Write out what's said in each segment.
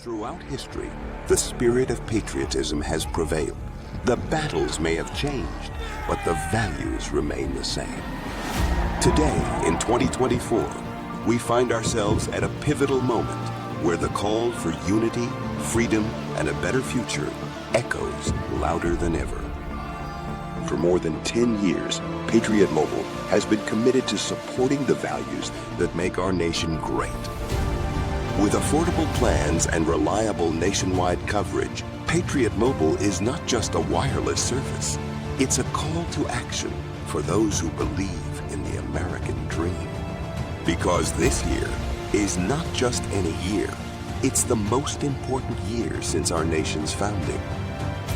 Throughout history, the spirit of patriotism has prevailed. The battles may have changed, but the values remain the same. Today, in 2024, we find ourselves at a pivotal moment where the call for unity, freedom, and a better future echoes louder than ever. For more than 10 years, Patriot Mobile has been committed to supporting the values that make our nation great. With affordable plans and reliable nationwide coverage, Patriot Mobile is not just a wireless service. It's a call to action for those who believe in the American dream. Because this year is not just any year, it's the most important year since our nation's founding.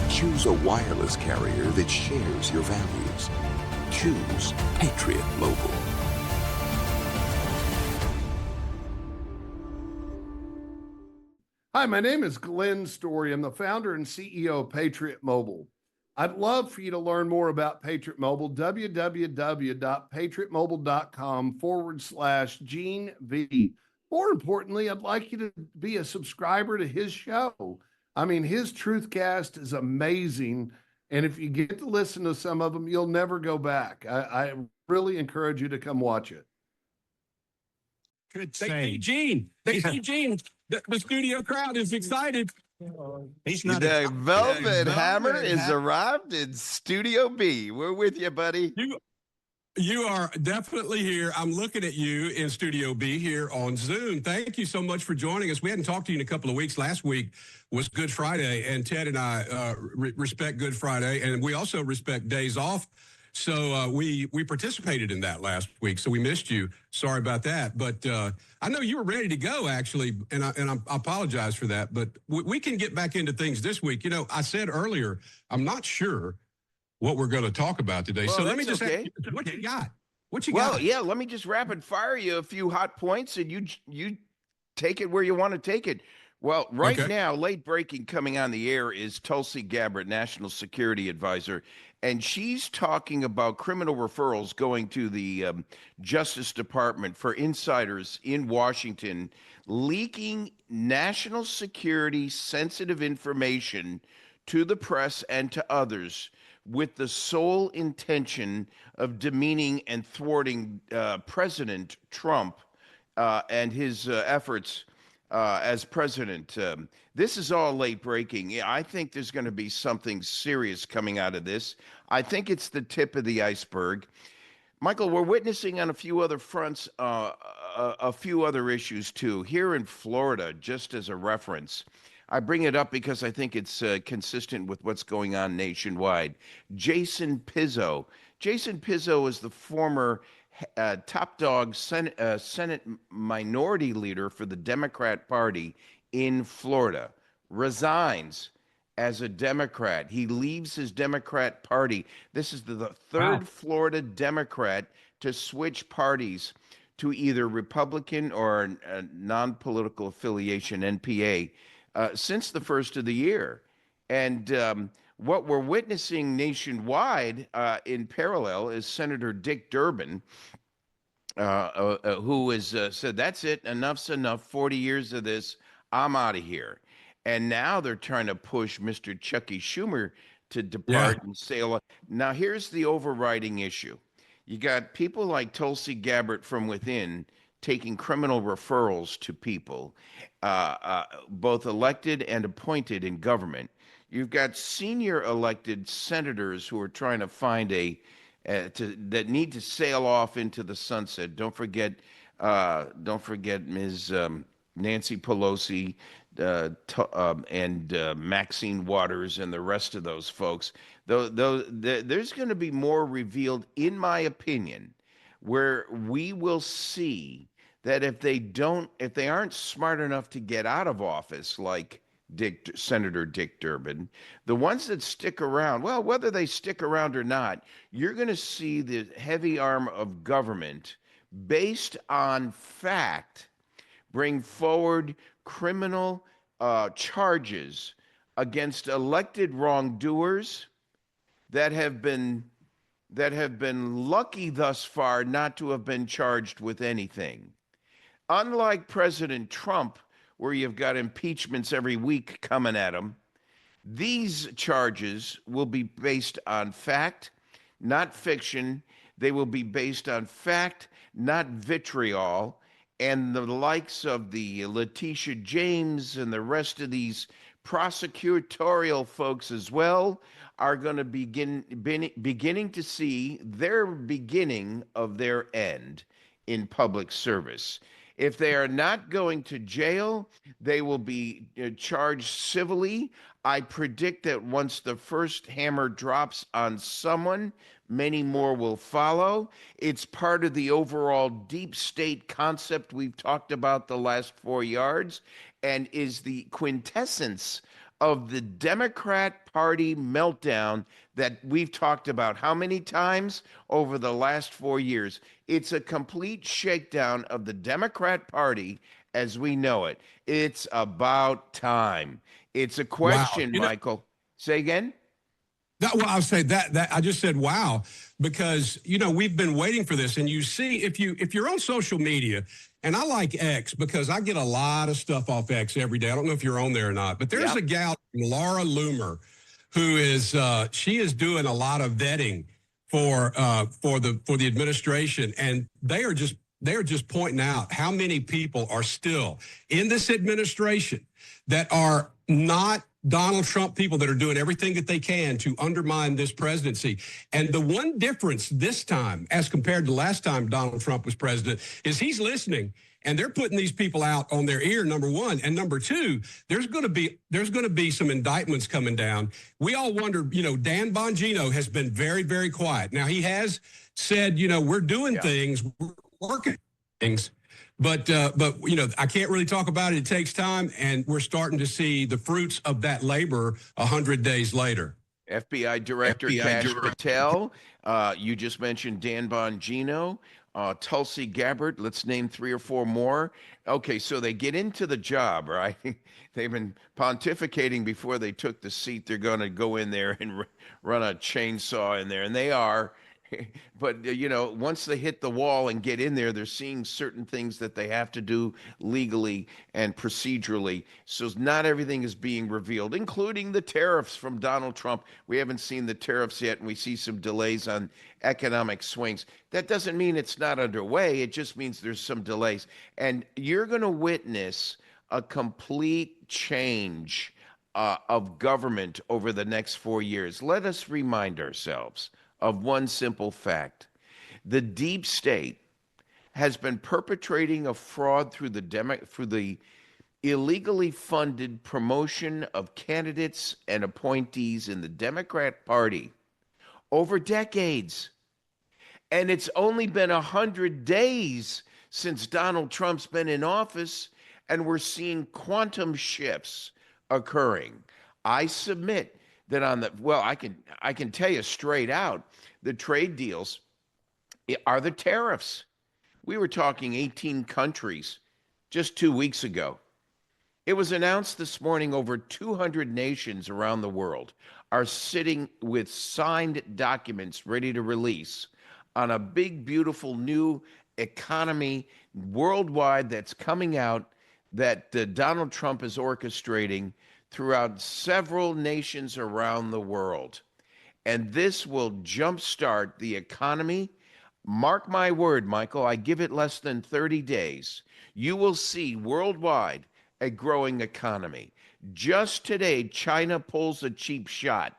Choose a wireless carrier that shares your values. Choose Patriot Mobile. Hi, my name is Glenn Story. I'm the founder and CEO of Patriot Mobile. I'd love for you to learn more about Patriot Mobile, www.patriotmobile.com/Gene V. More importantly, I'd like you to be a subscriber to his show. I mean, his Truthcast is amazing. And if you get to listen to some of them, you'll never go back. I really encourage you to come watch it. Good say. Gene. They see Gene. The studio crowd is excited. He's not. The Velvet Hammer is arrived in Studio B. We're with you, buddy. You are definitely here. I'm looking at you in Studio B here on Zoom. Thank you so much for joining us. We hadn't talked to you in a couple of weeks. Last week was Good Friday, and Ted and I respect Good Friday, and we also respect days off. So we participated in that last week, so we missed you. Sorry about that. But I know you were ready to go, actually, and I apologize for that. But we can get back into things this week. You know, I said earlier, I'm not sure what we're going to talk about today. Well, so let me just ask you, what you got? What you got? Well, yeah, let me just rapid fire you a few hot points, and you take it where you want to take it. Well, right now, late breaking coming on the air is Tulsi Gabbard, National Security Advisor, and she's talking about criminal referrals going to the Justice Department for insiders in Washington leaking national security sensitive information to the press and to others with the sole intention of demeaning and thwarting President Trump and his efforts as president. This is all late breaking. Yeah, I think there's going to be something serious coming out of this. I think it's the tip of the iceberg. Michael, we're witnessing on a few other fronts, a few other issues too. Here in Florida, just as a reference, I bring it up because I think it's consistent with what's going on nationwide. Jason Pizzo. Jason Pizzo is the former top dog Senate minority leader for the Democrat Party in Florida, resigns as a Democrat. He leaves his Democrat Party. This is the third Florida Democrat to switch parties to either Republican or non-political affiliation, NPA, since the first of the year. And what we're witnessing nationwide in parallel is Senator Dick Durbin, who has said, that's it, enough's enough, 40 years of this, I'm out of here. And now they're trying to push Mr. Chucky Schumer to depart and sail. Now, here's the overriding issue. You got people like Tulsi Gabbard from within taking criminal referrals to people, both elected and appointed in government. You've got senior elected senators who are trying to find that need to sail off into the sunset. Don't forget Ms. Nancy Pelosi and Maxine Waters and the rest of those folks. There's going to be more revealed, in my opinion, where we will see that if they aren't smart enough to get out of office, like Senator Dick Durbin, the ones that stick around, well, whether they stick around or not, you're going to see the heavy arm of government, based on fact, bring forward criminal charges against elected wrongdoers that have been lucky thus far not to have been charged with anything. Unlike President Trump, where you've got impeachments every week coming at them. These charges will be based on fact, not fiction. They will be based on fact, not vitriol. And the likes of the Letitia James and the rest of these prosecutorial folks as well are going to beginning to see their beginning of their end in public service. If they are not going to jail, they will be charged civilly. I predict that once the first hammer drops on someone, many more will follow. It's part of the overall deep state concept we've talked about the last 4 yards, and is the quintessence of the Democrat Party meltdown that we've talked about how many times over the last 4 years. It's a complete shakedown of the Democrat Party as we know it. It's about time. It's a question, Wow. Michael. Say again? Well, I'll say that I just said wow, because we've been waiting for this. And you see, if you're on social media, and I like X because I get a lot of stuff off X every day. I don't know if you're on there or not, but there's a gal, Laura Loomer, who is she is doing a lot of vetting for the administration, and they are just pointing out how many people are still in this administration that are not Donald Trump people, that are doing everything that they can to undermine this presidency. And the one difference this time, as compared to last time Donald Trump was president, is he's listening, and they're putting these people out on their ear, number one. And number two, there's going to be some indictments coming down. We all wondered, Dan Bongino has been very, very quiet. Now, he has said, we're doing things, we're working things. But I can't really talk about it. It takes time, and we're starting to see the fruits of that labor 100 days later. FBI Director Kash Patel. You just mentioned Dan Bongino, Tulsi Gabbard. Let's name 3 or 4 more. Okay, so they get into the job, right? They've been pontificating before they took the seat. They're going to go in there and run a chainsaw in there, and they are. But, once they hit the wall and get in there, they're seeing certain things that they have to do legally and procedurally. So not everything is being revealed, including the tariffs from Donald Trump. We haven't seen the tariffs yet, and we see some delays on economic swings. That doesn't mean it's not underway. It just means there's some delays. And you're going to witness a complete change of government over the next 4 years. Let us remind ourselves of one simple fact. The deep state has been perpetrating a fraud through the illegally funded promotion of candidates and appointees in the Democrat Party over decades. And it's only been 100 days since Donald Trump's been in office, and we're seeing quantum shifts occurring. I submit that I can tell you straight out, the trade deals are the tariffs. We were talking 18 countries just 2 weeks ago. It was announced this morning over 200 nations around the world are sitting with signed documents ready to release on a big, beautiful new economy worldwide that's coming out, that Donald Trump is orchestrating throughout several nations around the world. And this will jumpstart the economy. Mark my word, Michael, I give it less than 30 days. You will see worldwide a growing economy. Just today, China pulls a cheap shot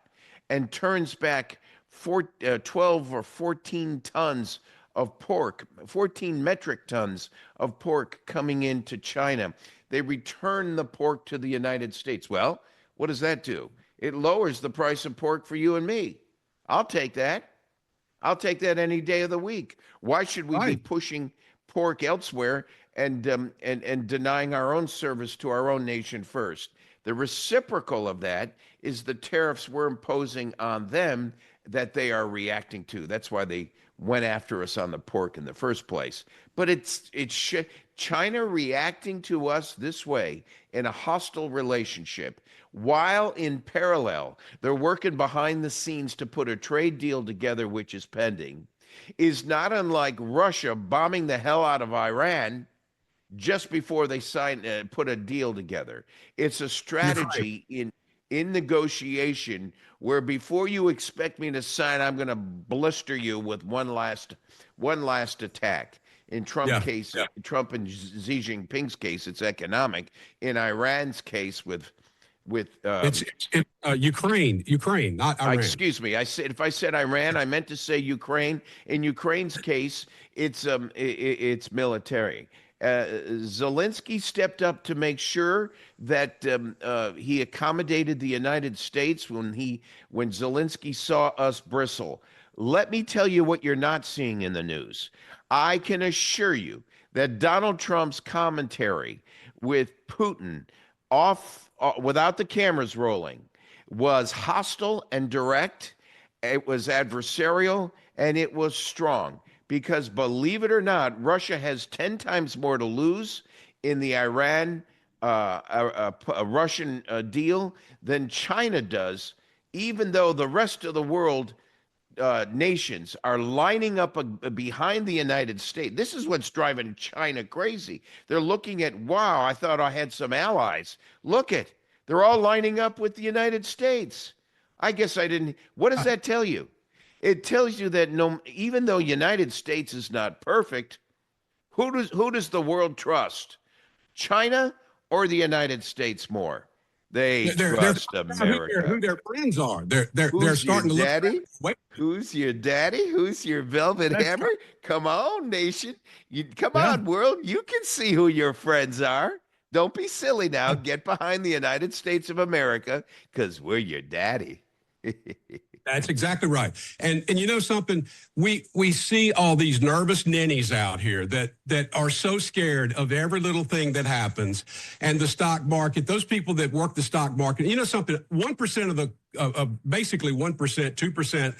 and turns back 12 or 14 tons of pork, 14 metric tons of pork coming into China. They return the pork to the United States. Well, what does that do? It lowers the price of pork for you and me. I'll take that. I'll take that any day of the week. Why should we be pushing pork elsewhere and denying our own service to our own nation first? The reciprocal of that is the tariffs we're imposing on them that they are reacting to. That's why they went after us on the pork in the first place. But it's China reacting to us this way in a hostile relationship, while in parallel, they're working behind the scenes to put a trade deal together, which is pending, is not unlike Russia bombing the hell out of Iran just before they put a deal together. It's a strategy in negotiation where before you expect me to sign, I'm going to blister you with one last attack. In Trump and Xi Jinping's case, it's economic. In Iran's case, with it's Ukraine, not Iran. excuse me, if I said Iran, I meant to say Ukraine. In Ukraine's case, it's military. Zelensky stepped up to make sure that he accommodated the United States when Zelensky saw us bristle. Let me tell you what you're not seeing in the news. I can assure you that Donald Trump's commentary with Putin without the cameras rolling was hostile and direct. It was adversarial and it was strong. Because believe it or not, Russia has 10 times more to lose in the Iran Russian deal than China does, even though the rest of the world nations are lining up behind the United States. This is what's driving China crazy. They're looking at, wow, I thought I had some allies. They're all lining up with the United States. I guess I didn't. What does that tell you? It tells you that even though United States is not perfect, who does the world trust? China or the United States more? They trust America. Who their friends are. They're starting to daddy? Look. Who's your daddy? Who's your velvet hammer? Right. Come on, nation. Come on, world. You can see who your friends are. Don't be silly now. Get behind the United States of America because we're your daddy. That's exactly right. And you know something? We see all these nervous ninnies out here that are so scared of every little thing that happens. And the stock market, those people that work the stock market, you know something? 1% of the basically 1%, 2%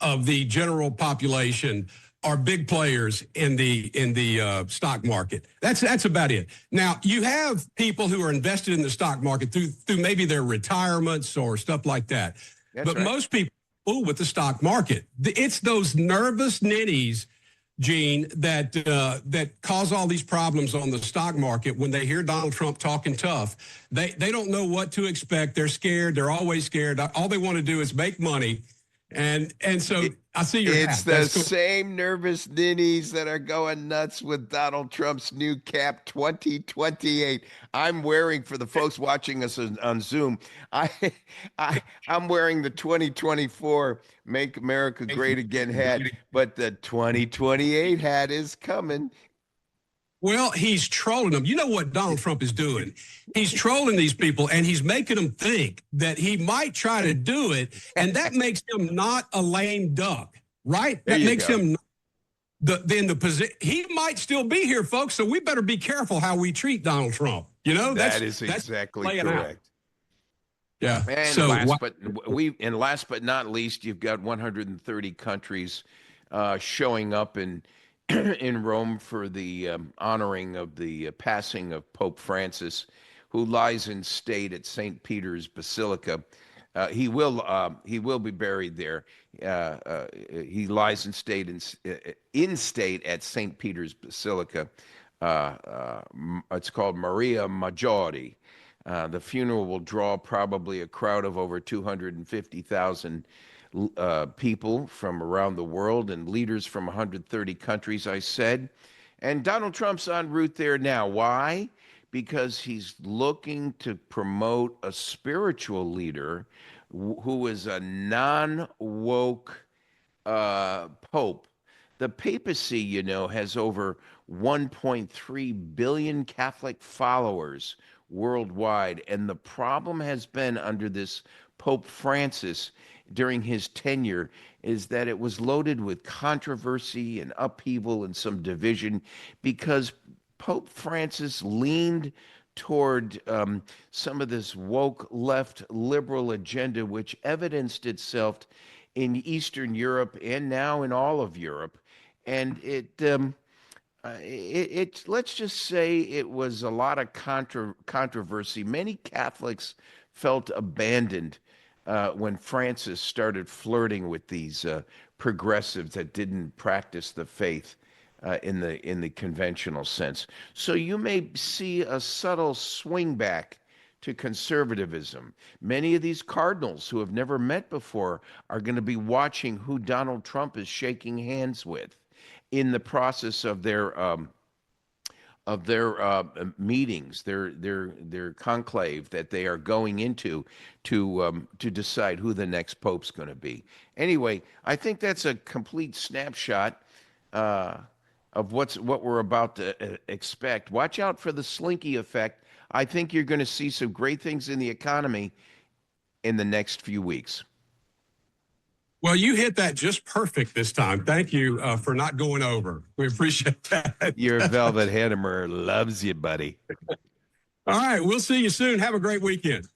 of the general population are big players in the stock market. That's about it. Now, you have people who are invested in the stock market through maybe their retirements or stuff like that. But most people fool with the stock market. It's those nervous ninnies, Gene, that cause all these problems on the stock market when they hear Donald Trump talking tough. They don't know what to expect. They're scared. They're always scared. All they want to do is make money. And so I see your It's the same nervous ninnies that are going nuts with Donald Trump's new cap 2028. I'm wearing, for the folks watching us on Zoom, I'm wearing the 2024 Make America Great Again hat, but the 2028 hat is coming. Well, he's trolling them. You know what Donald Trump is doing? He's trolling these people, and he's making them think that he might try to do it, and that makes him not a lame duck, right? That makes him in the position. He might still be here, folks, so we better be careful how we treat Donald Trump. You know, that is exactly correct. Yeah. And last but not least, you've got 130 countries showing up in Rome for the honoring of the passing of Pope Francis, who lies in state at St. Peter's Basilica. He will be buried there. He lies in state at St. Peter's Basilica. It's called Maria Maggiore. The funeral will draw probably a crowd of over 250,000 people from around the world and leaders from 130 countries, I said. And Donald Trump's en route there now. Why? Because he's looking to promote a spiritual leader who is a non-woke pope. The papacy, you know, has over 1.3 billion Catholic followers worldwide. And the problem has been under this Pope Francis during his tenure is that it was loaded with controversy and upheaval and some division because Pope Francis leaned toward some of this woke left liberal agenda, which evidenced itself in Eastern Europe and now in all of Europe. And let's just say it was a lot of controversy. Many Catholics felt abandoned when Francis started flirting with these progressives that didn't practice the faith in the conventional sense. So you may see a subtle swing back to conservatism. Many of these Cardinals who have never met before are going to be watching who Donald Trump is shaking hands with in the process of their meetings, their conclave that they are going into to decide who the next pope's going to be. Anyway, I think that's a complete snapshot of what we're about to expect. Watch out for the slinky effect. I think you're going to see some great things in the economy in the next few weeks. Well, you hit that just perfect this time. Thank you for not going over. We appreciate that. Your Velvet Hammer loves you, buddy. All right. We'll see you soon. Have a great weekend.